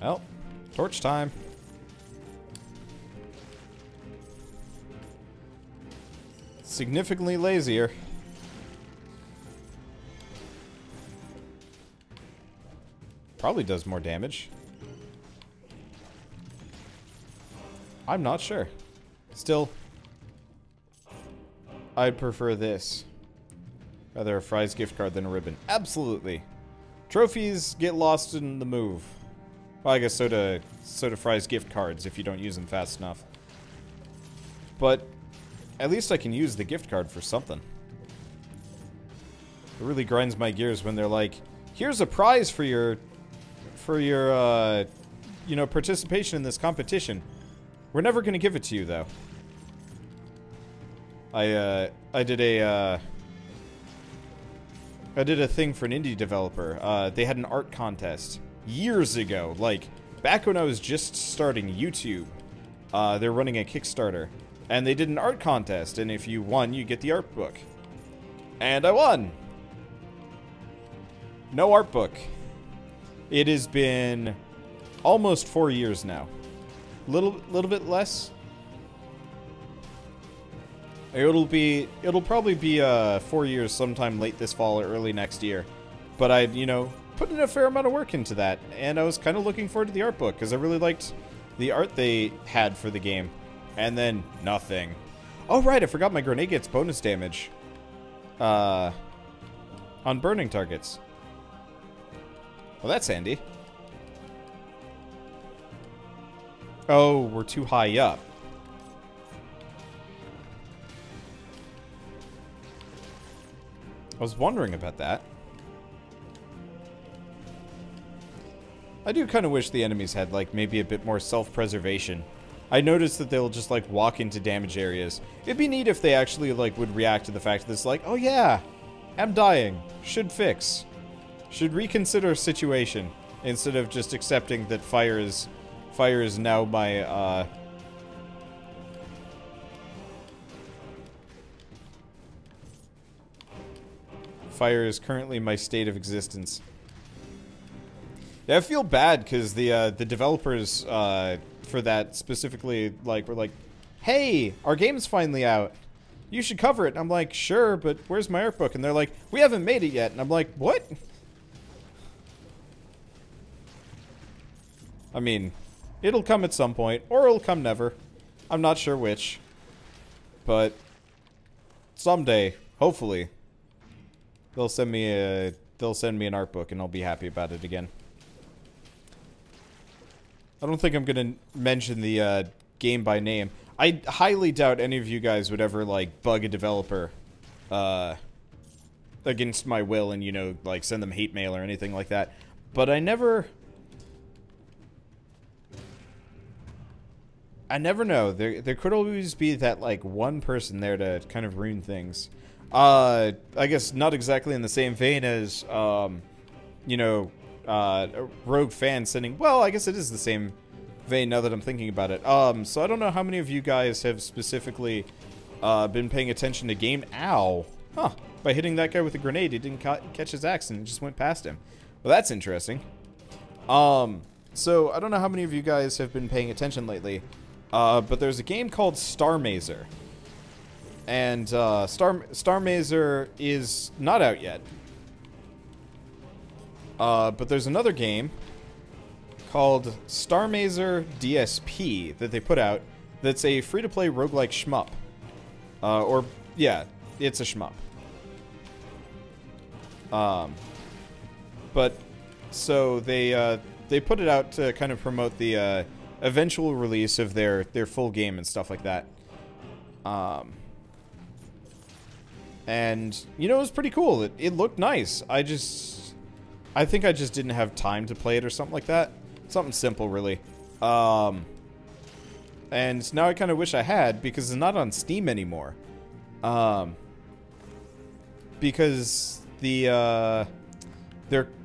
Well, torch time. Significantly lazier. Probably does more damage. I'm not sure. Still, I'd prefer this. Rather a Fry's gift card than a ribbon. Absolutely. Trophies get lost in the move. Well, I guess so do Fry's gift cards if you don't use them fast enough. But at least I can use the gift card for something. It really grinds my gears when they're like, here's a prize for your you know, participation in this competition. We're never gonna give it to you though. I did a thing for an indie developer. They had an art contest years ago, like back when I was just starting YouTube. They're running a Kickstarter, and they did an art contest, and if you won, you get the art book. And I won. No art book. It has been almost 4 years now. Little bit less. It'll probably be 4 years sometime late this fall or early next year. But I, you know, put in a fair amount of work into that, and I was kind of looking forward to the art book because I really liked the art they had for the game. And then nothing. Oh right, I forgot my grenade gets bonus damage on burning targets. Well, that's handy. Oh, we're too high up. I was wondering about that. I do kind of wish the enemies had, like, maybe a bit more self-preservation. I noticed that they'll just, like, walk into damage areas. It'd be neat if they actually, like, would react to the fact that it's like, oh yeah, I'm dying. Should fix. Should reconsider situation. Instead of just accepting that fire is now my, fire is currently my state of existence. Yeah, I feel bad because the developers for that specifically, like, were like, hey, our game's finally out. You should cover it. And I'm like, sure, but where's my art book? And they're like, we haven't made it yet. And I'm like, what? I mean, it'll come at some point, or it'll come never. I'm not sure which. But someday, hopefully, they'll send me an art book and I'll be happy about it again. I don't think I'm gonna mention the game by name. I highly doubt any of you guys would ever, like, bug a developer against my will and, you know, like, send them hate mail or anything like that. But I never know. There could always be that, like, one person there to kind of ruin things. I guess not exactly in the same vein as, you know, a rogue fan sending... Well, I guess it is the same vein now that I'm thinking about it. So I don't know how many of you guys have specifically been paying attention to game... Ow! Huh. By hitting that guy with a grenade, he didn't catch his axe and it just went past him. Well, that's interesting. So I don't know how many of you guys have been paying attention lately. But there's a game called Star Mazer. And Star Mazer is not out yet. But there's another game called Star Mazer DSP that they put out that's a free-to-play roguelike shmup. Yeah, it's a shmup. But, so they put it out to kind of promote the eventual release of their full game and stuff like that. And, you know, it was pretty cool. It looked nice. I think I just didn't have time to play it or something like that. Something simple, really. And now I kind of wish I had, because it's not on Steam anymore. Because their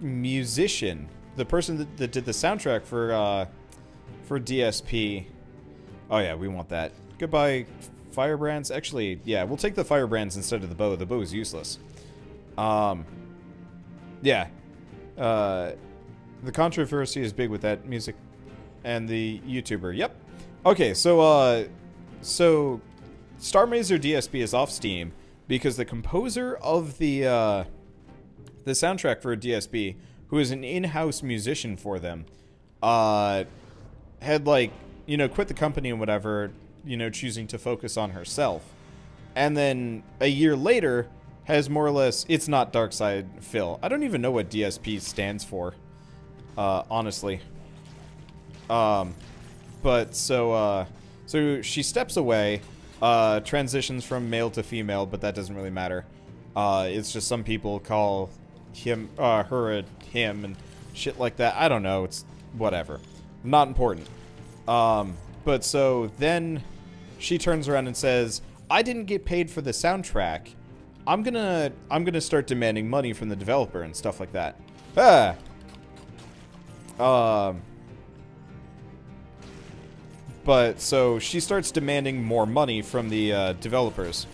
musician, the person that did the soundtrack for DSP... Oh yeah, we want that. Goodbye, Firebrands. Actually, yeah, we'll take the Firebrands instead of the bow. The bow is useless. Yeah. The controversy is big with that music and the YouTuber. Yep. Okay, so Star Mazer DSP is off Steam because the composer of the soundtrack for DSP, who is an in-house musician for them, had, like, you know, quit the company and whatever, you know, choosing to focus on herself. And then a year later has more or less, it's not Dark Side Phil. I don't even know what DSP stands for, honestly. But so she steps away, transitions from male to female, but that doesn't really matter. It's just some people call him, her a him and shit like that. I don't know. It's whatever. Not important. But so then she turns around and says, I didn't get paid for the soundtrack. I'm gonna start demanding money from the developer and stuff like that. But so she starts demanding more money from the developers.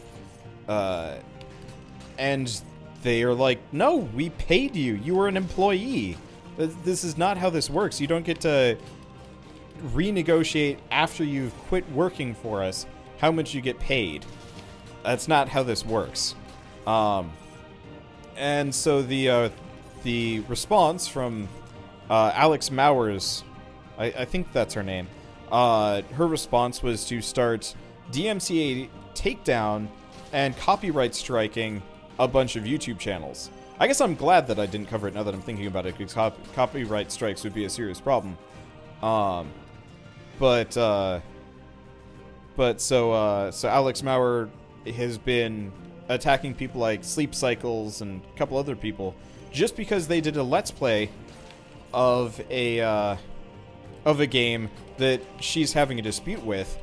And they are like, no, we paid you. You were an employee. This is not how this works. You don't get to renegotiate after you've quit working for us how much you get paid. That's not how this works. And so the response from Alex Mowers, I think that's her name, her response was to start DMCA takedown and copyright striking a bunch of YouTube channels. I guess I'm glad that I didn't cover it now that I'm thinking about it, because copyright strikes would be a serious problem. But so Alex Maurer has been attacking people like Sleep Cycles and a couple other people just because they did a Let's Play of a game that she's having a dispute with,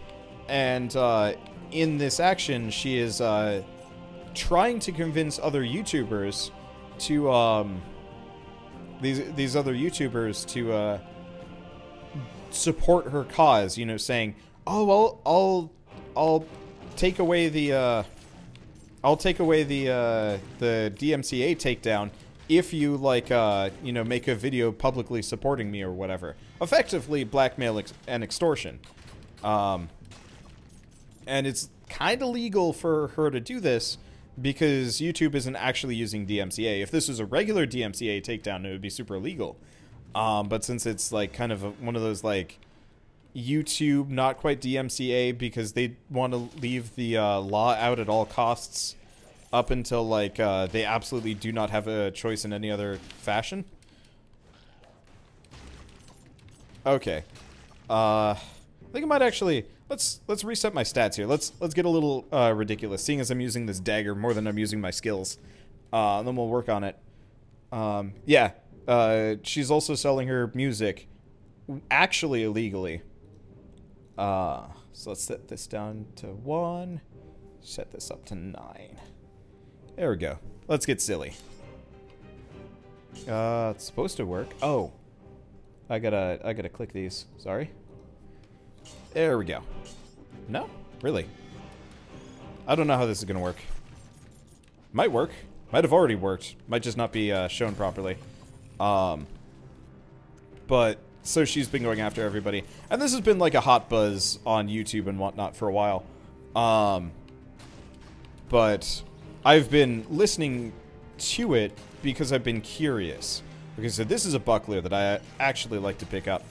and in this action she is trying to convince other YouTubers to these other YouTubers to support her cause, you know, saying, "Oh, well, I'll take away the DMCA takedown if you, like, you know, make a video publicly supporting me or whatever." Effectively blackmail and extortion. And it's kind of legal for her to do this because YouTube isn't actually using DMCA. If this was a regular DMCA takedown, it would be super illegal. But since it's, like, kind of one of those, like, YouTube not quite DMCA because they want to leave the law out at all costs up until, like, they absolutely do not have a choice in any other fashion. Okay. I think I might actually... Let's reset my stats here. Let's get a little ridiculous, seeing as I'm using this dagger more than I'm using my skills. Then we'll work on it. Yeah. She's also selling her music actually illegally. So let's set this down to 1. Set this up to 9. There we go. Let's get silly. It's supposed to work. Oh. I gotta click these. Sorry. There we go. No? Really? I don't know how this is gonna work. Might work. Might have already worked. Might just not be shown properly. But so she's been going after everybody, and this has been like a hot buzz on YouTube and whatnot for a while. But I've been listening to it because I've been curious. Okay, so this is a buckler that I actually like to pick up.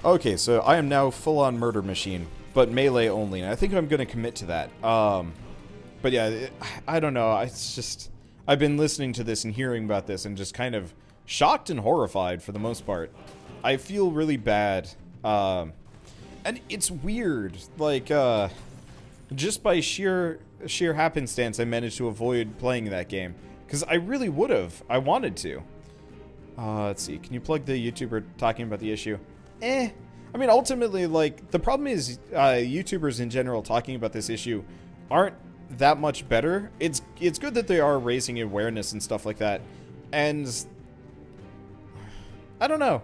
Okay, so I am now full-on murder machine, but melee only, and I think I'm gonna commit to that. But yeah, I don't know. It's just I've been listening to this and hearing about this and just kind of shocked and horrified for the most part. I feel really bad. And it's weird. Like, just by sheer happenstance, I managed to avoid playing that game. Because I really would have. I wanted to. Let's see. Can you plug the YouTuber talking about the issue? I mean, ultimately, like, the problem is YouTubers in general talking about this issue aren't that much better. It's good that they are raising awareness and stuff like that. And I don't know.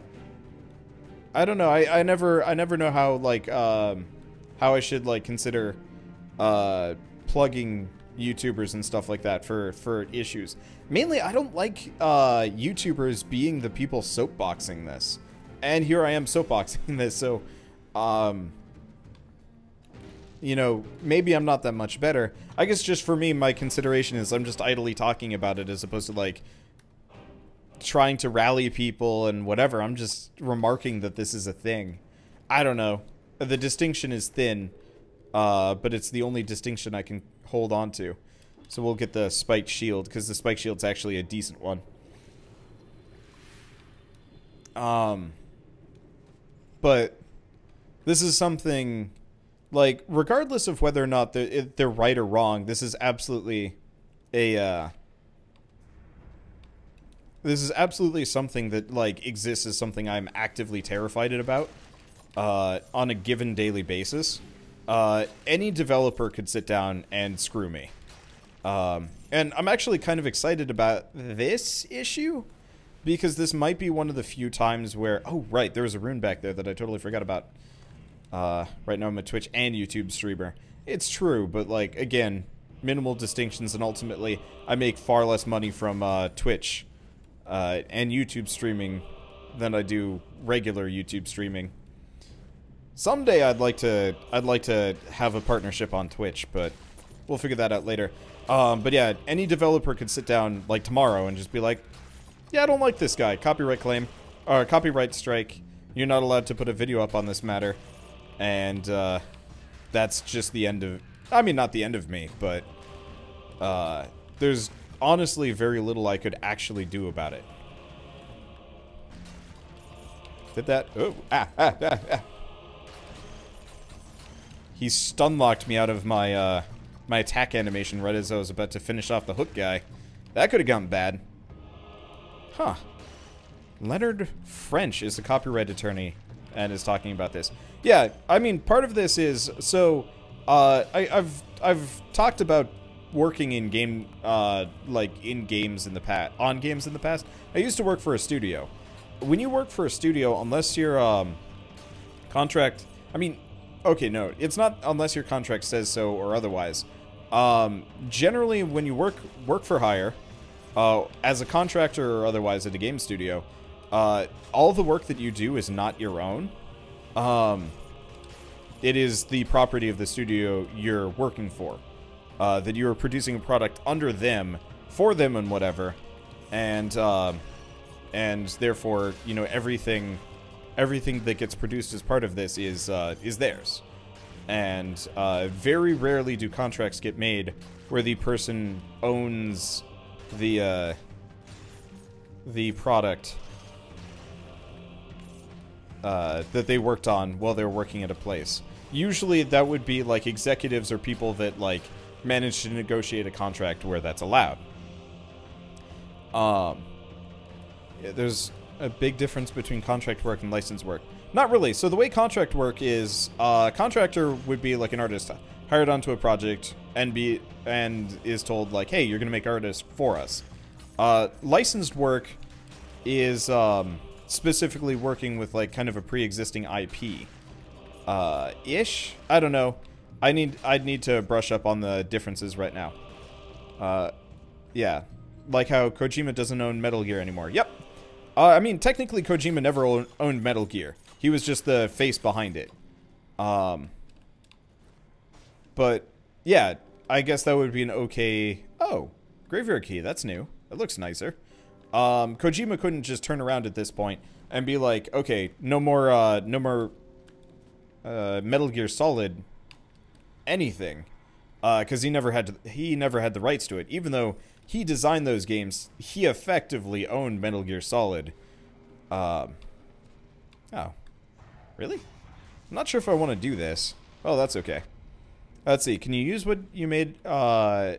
I don't know. I never know how, like, how I should, like, consider plugging YouTubers and stuff like that for issues. Mainly, I don't like YouTubers being the people soapboxing this. And here I am soapboxing this, so, you know, maybe I'm not that much better. I guess just for me, my consideration is I'm just idly talking about it as opposed to, like, trying to rally people and whatever. I'm just remarking that this is a thing. I don't know. The distinction is thin, but it's the only distinction I can hold on to. So we'll get the spiked shield, because the spiked shield's actually a decent one. But this is something, like, regardless of whether or not they're right or wrong, this is absolutely a, this is absolutely something that, like, exists as something I'm actively terrified about, on a given daily basis. Any developer could sit down and screw me. And I'm actually kind of excited about this issue, because this might be one of the few times where... Oh, right, there was a rune back there that I totally forgot about. Right now I'm a Twitch and YouTube streamer. It's true, but, like, again, minimal distinctions, and ultimately I make far less money from Twitch and YouTube streaming than I do regular YouTube streaming. Someday I'd like to have a partnership on Twitch, but we'll figure that out later. But yeah, any developer could sit down, like, tomorrow and just be like, yeah, I don't like this guy. Copyright claim. Or copyright strike. You're not allowed to put a video up on this matter. And, that's just the end of... I mean, not the end of me, but... there's honestly very little I could actually do about it. Did that? Oh, He stun-locked me out of my, my attack animation right as I was about to finish off the hook guy. That could have gone bad. Huh. Leonard French is a copyright attorney and is talking about this. Yeah, I mean, part of this is, so, I've talked about working in game, like, in games in the past, on games in the past. I used to work for a studio. When you work for a studio, unless your, contract, I mean, okay, no, it's not unless your contract says so or otherwise. Generally, when you work for hire, as a contractor or otherwise at a game studio, all the work that you do is not your own. It is the property of the studio you're working for. That you are producing a product under them, for them and whatever. And therefore, you know, everything that gets produced as part of this is theirs. And very rarely do contracts get made where the person owns the product that they worked on while they're working at a place. Usually that would be like executives or people that like manage to negotiate a contract where that's allowed. Yeah, there's a big difference between contract work and licensed work. Not really. So the way contract work is, contractor would be like an artist hired onto a project and is told like, hey, you're gonna make artists for us. Licensed work is specifically working with like kind of a pre-existing IP. Ish? I don't know. I'd need to brush up on the differences right now. Yeah. Like how Kojima doesn't own Metal Gear anymore. Yep. I mean, technically Kojima never owned Metal Gear. He was just the face behind it. But, yeah, I guess that would be an okay... Oh, Graveyard Key, that's new. That looks nicer. Kojima couldn't just turn around at this point and be like, okay, no more Metal Gear Solid anything. Because he never had the rights to it. Even though he designed those games, he effectively owned Metal Gear Solid. Oh. Really? I'm not sure if I want to do this. Oh, that's okay. Let's see. Can you use what you made in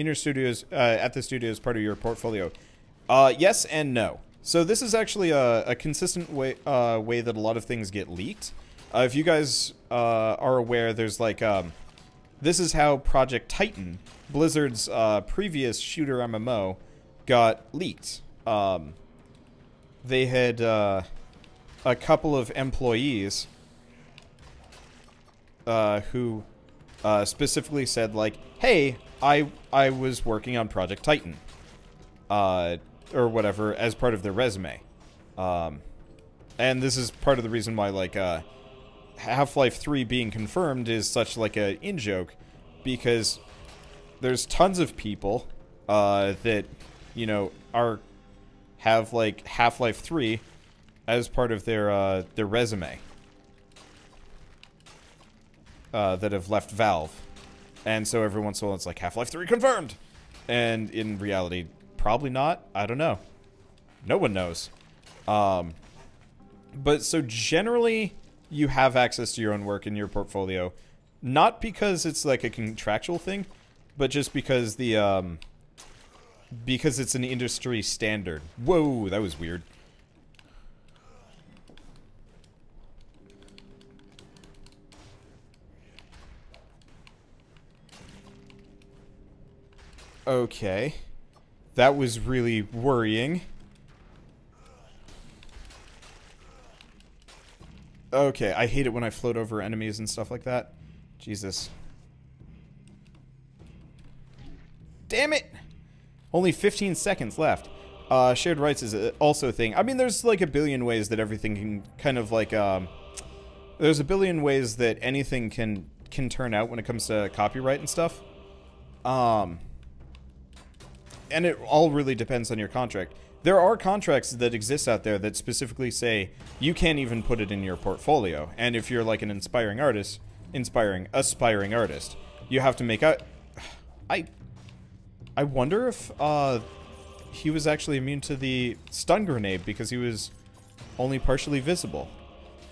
your studios, at the studio as part of your portfolio? Yes and no. So this is actually a consistent way that a lot of things get leaked. If you guys are aware, there's like... this is how Project Titan, Blizzard's previous shooter MMO, got leaked. They had a couple of employees who specifically said, like, hey, I was working on Project Titan, or whatever, as part of their resume. And this is part of the reason why, like, Half-Life 3 being confirmed is such, like, a in-joke, because there's tons of people, that, you know, have, like, Half-Life 3 as part of their resume. That have left Valve. And so every once in a while it's like, Half-Life 3 confirmed! And in reality, probably not. I don't know. No one knows. But so generally, you have access to your own work in your portfolio. Not because it's like a contractual thing, but just because because it's an industry standard. Whoa, that was weird. Okay. That was really worrying. Okay, I hate it when I float over enemies and stuff like that. Jesus. Damn it! Only 15 seconds left. Shared rights is also a thing. I mean, there's like a billion ways that everything can kind of like, there's a billion ways that anything can turn out when it comes to copyright and stuff. And it all really depends on your contract. There are contracts that exist out there that specifically say you can't even put it in your portfolio. And if you're like an aspiring artist, you have to make out. I wonder if he was actually immune to the stun grenade because he was only partially visible.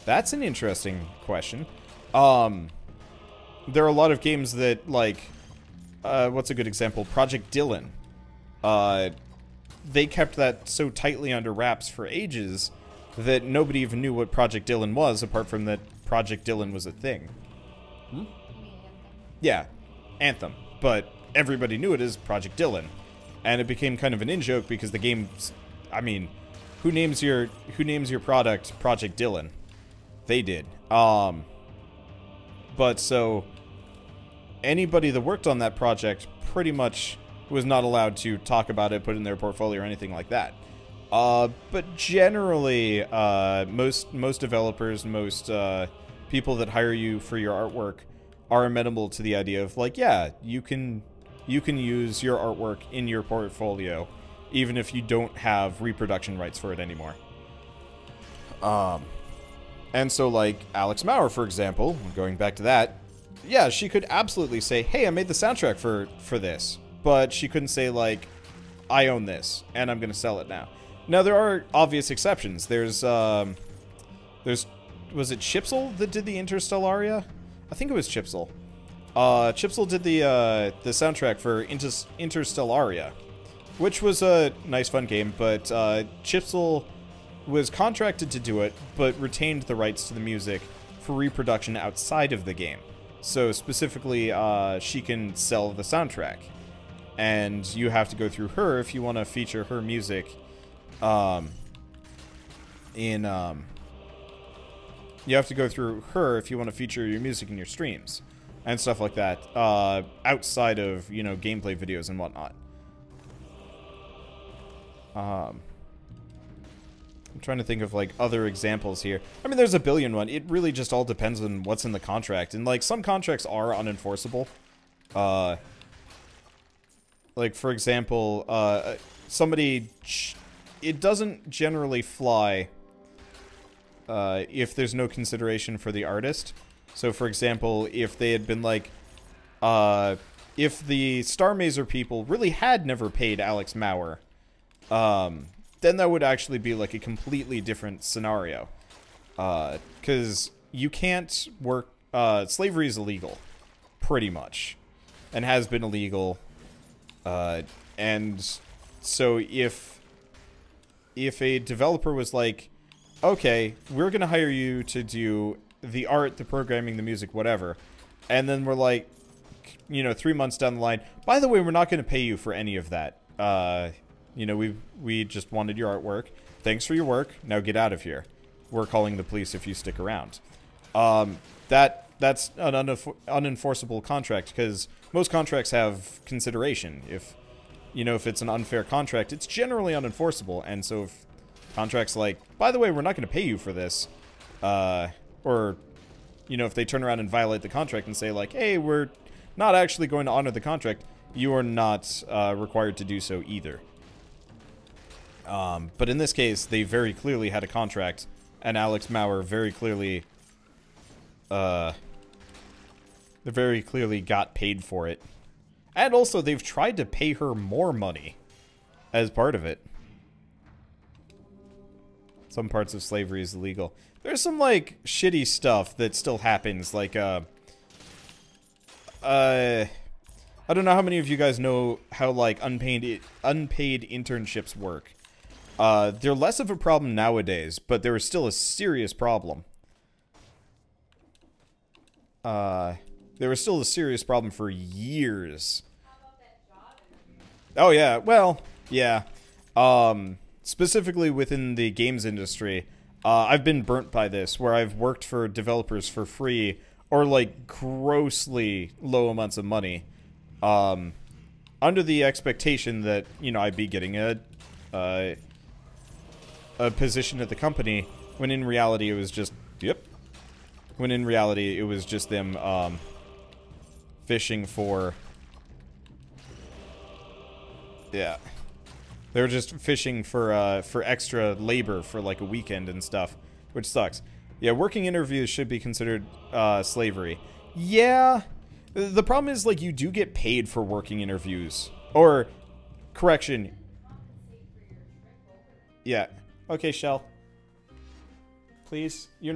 That's an interesting question. There are a lot of games that, like, what's a good example? Project Dylan. They kept that so tightly under wraps for ages that nobody even knew what Project Dylan was, apart from that Project Dylan was a thing. Hmm? Yeah, Anthem. But everybody knew it as Project Dylan. And it became kind of an in-joke because the game's... I mean, who names your product Project Dylan? They did. But so... anybody that worked on that project pretty much was not allowed to talk about it, put it in their portfolio or anything like that. But generally, most developers, most people that hire you for your artwork are amenable to the idea of, like, yeah, you can use your artwork in your portfolio, even if you don't have reproduction rights for it anymore. And so, like, Alex Maurer, for example, going back to that, yeah, she could absolutely say, hey, I made the soundtrack for this. But she couldn't say, like, I own this, and I'm going to sell it now. Now, there are obvious exceptions. There's, was it Chipsel that did the Interstellaria? I think it was Chipsel. Chipsel did the soundtrack for Interstellaria, which was a nice, fun game, but Chipsel was contracted to do it, but retained the rights to the music for reproduction outside of the game. So, specifically, she can sell the soundtrack. And you have to go through her if you want to feature her music you have to go through her if you want to feature your music in your streams and stuff like that, outside of, you know, gameplay videos and whatnot. I'm trying to think of, like, other examples here. I mean, there's a billion one. It really just all depends on what's in the contract. And, like, some contracts are unenforceable. Like, for example, it doesn't generally fly if there's no consideration for the artist. So, for example, if they had been like, if the Star Mazer people really had never paid Alex Maurer, then that would actually be like a completely different scenario. Because you can't work, slavery is illegal, pretty much, and has been illegal. And so if a developer was like, okay, we're going to hire you to do the art, the programming, the music, whatever, and then we're like, you know, 3 months down the line, by the way, we're not going to pay you for any of that. You know, we just wanted your artwork. Thanks for your work. Now get out of here. We're calling the police if you stick around. That that's an unenforceable contract, because most contracts have consideration. If, you know, if it's an unfair contract, it's generally unenforceable, and so if contracts like, by the way, we're not going to pay you for this, or, you know, if they turn around and violate the contract and say, like, hey, we're not actually going to honor the contract, you are not required to do so either. But in this case, they very clearly had a contract, and Alex Maurer very clearly, got paid for it. And also, they've tried to pay her more money as part of it. Some parts of slavery is illegal. There's some, like, shitty stuff that still happens, like, I don't know how many of you guys know how, like, unpaid internships work. They're less of a problem nowadays, but there is still a serious problem. There was still a serious problem for years. Oh, yeah. Well, yeah. Specifically within the games industry, I've been burnt by this, where I've worked for developers for free, or, like, grossly low amounts of money, under the expectation that, you know, I'd be getting a position at the company, when in reality it was just, when in reality it was just them, fishing for, yeah. They were just fishing for extra labor for, like, a weekend and stuff, which sucks. Yeah, working interviews should be considered, slavery. Yeah, the problem is, like, you do get paid for working interviews. Or, correction. Yeah. Okay, Shell. Please? You're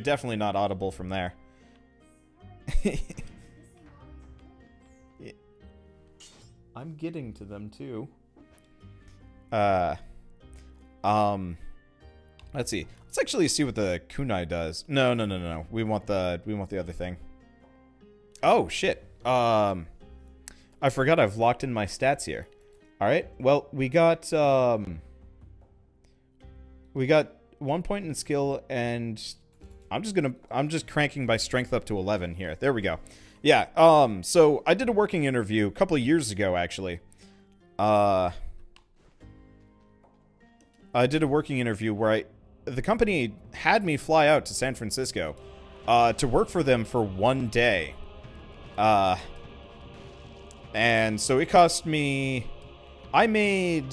definitely not audible from there. Yeah. I'm getting to them, too. Let's see. Let's actually see what the kunai does. No. We want the other thing. Oh, shit. I forgot I've locked in my stats here. Alright, well, we got 1 point in skill, and I'm just cranking my strength up to 11 here. There we go. Yeah, so I did a working interview a couple of years ago, actually. I did a working interview where the company had me fly out to San Francisco, to work for them for 1 day. And so it cost me, I made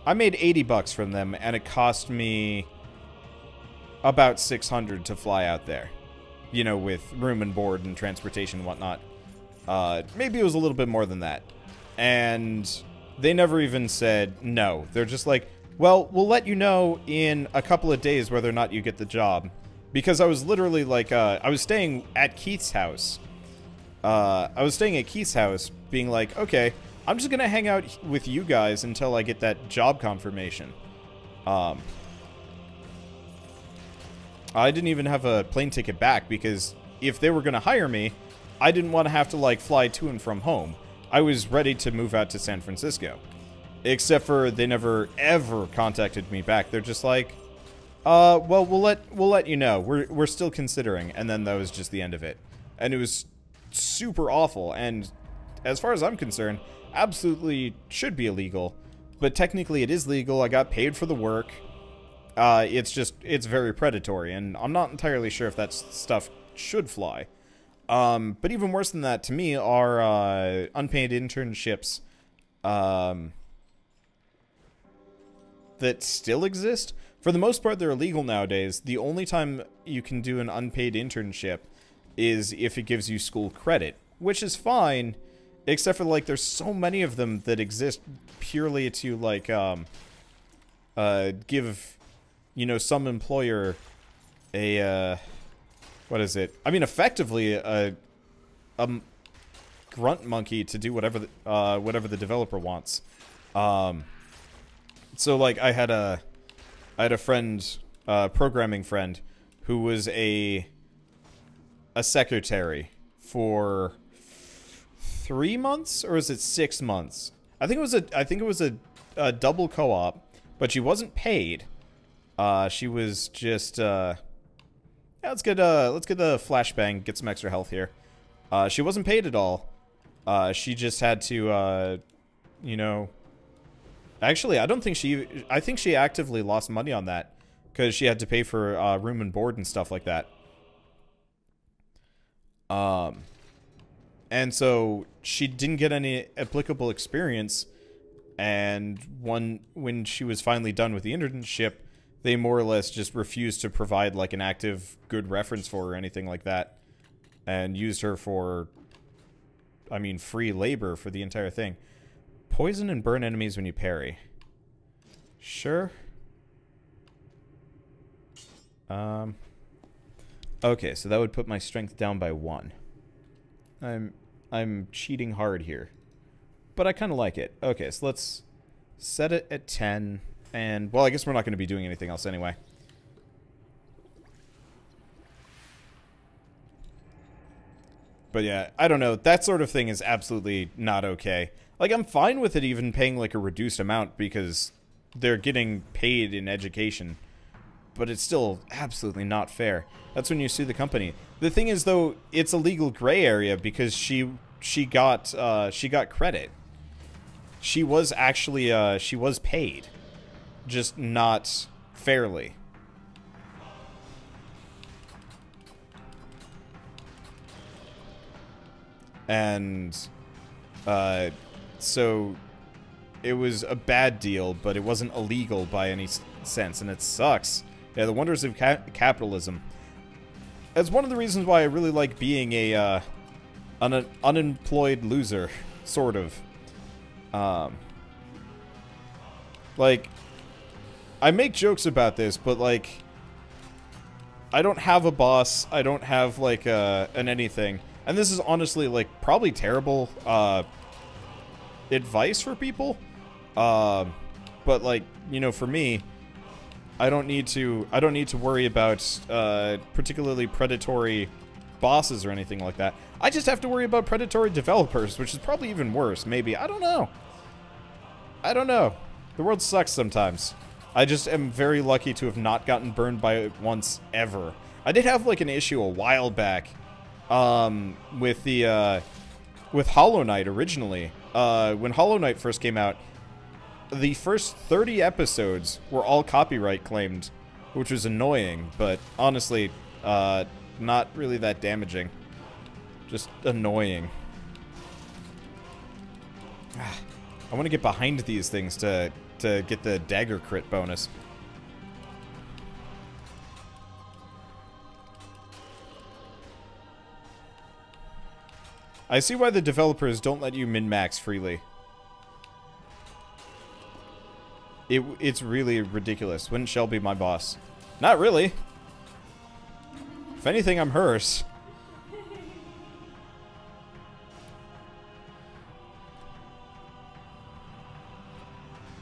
$80 from them, and it cost me about 600 to fly out there. You know, with room and board and transportation and whatnot. Maybe it was a little bit more than that. And they never even said no. They're just like, well, we'll let you know in a couple of days whether or not you get the job. Because I was literally like, I was staying at Keith's house. Being like, okay, I'm just gonna hang out with you guys until I get that job confirmation. I didn't even have a plane ticket back, because if they were gonna hire me, I didn't want to have to, like, fly to and from home. I was ready to move out to San Francisco. Except for they never, ever contacted me back. They're just like, well, we'll let you know. We're still considering. And then that was just the end of it. And it was super awful. And as far as I'm concerned, absolutely should be illegal. But technically it is legal. I got paid for the work. It's very predatory. And I'm not entirely sure if that stuff should fly. But even worse than that, to me, are unpaid internships that still exist. For the most part, they're illegal nowadays. The only time you can do an unpaid internship is if it gives you school credit, which is fine, except for, like, there's so many of them that exist purely to, like, give, you know, some employer a, what is it? I mean, effectively, a grunt monkey to do whatever the developer wants. So, like, I had a friend, programming friend, who was a secretary for 3 months, or is it 6 months? I think it was a double co-op, but she wasn't paid. She was just, yeah, Yeah, let's get the flashbang, get some extra health here. She wasn't paid at all. She just had to, you know... Actually, I think she actively lost money on that. Because she had to pay for room and board and stuff like that. And so she didn't get any applicable experience. And when she was finally done with the internship, they more or less just refused to provide like an active good reference for her or anything like that. And used her for, I mean, free labor for the entire thing. Poison and burn enemies when you parry. Sure. Okay, so that would put my strength down by 1. I'm cheating hard here. But I kind of like it. Okay, so let's set it at 10. And, well, I guess we're not going to be doing anything else anyway. But yeah, I don't know. That sort of thing is absolutely not okay. Like, I'm fine with it even paying, like, a reduced amount because they're getting paid in education. But it's still absolutely not fair. That's when you sue the company. The thing is, though, it's a legal gray area because she got credit. She was actually she was paid, just not fairly. And so it was a bad deal, but it wasn't illegal by any sense, and it sucks. Yeah, the wonders of capitalism. That's one of the reasons why I really like being an unemployed loser, sort of. Like, I make jokes about this, but like, I don't have a boss. I don't have like an anything, and this is honestly like probably terrible advice for people. But like, you know, for me, I don't need to worry about particularly predatory bosses or anything like that. I just have to worry about predatory developers, which is probably even worse, maybe. I don't know. I don't know. The world sucks sometimes. I just am very lucky to have not gotten burned by it once ever. I did have like an issue a while back with the with Hollow Knight originally. When Hollow Knight first came out, the first 30 episodes were all copyright claimed, which was annoying, but honestly, not really that damaging. Just annoying. I want to get behind these things to get the dagger crit bonus. I see why the developers don't let you min-max freely. It's really ridiculous. Wouldn't Shell be my boss? Not really. If anything, I'm hers.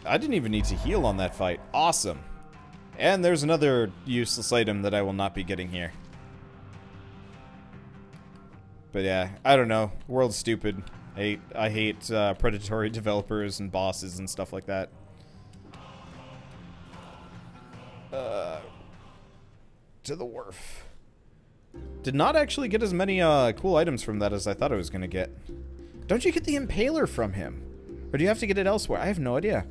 I didn't even need to heal on that fight. Awesome. And there's another useless item that I will not be getting here. But yeah, I don't know. The world's stupid. I hate predatory developers and bosses and stuff like that. To the wharf. Did not actually get as many cool items from that as I thought I was going to get. Don't you get the Impaler from him? Or do you have to get it elsewhere? I have no idea.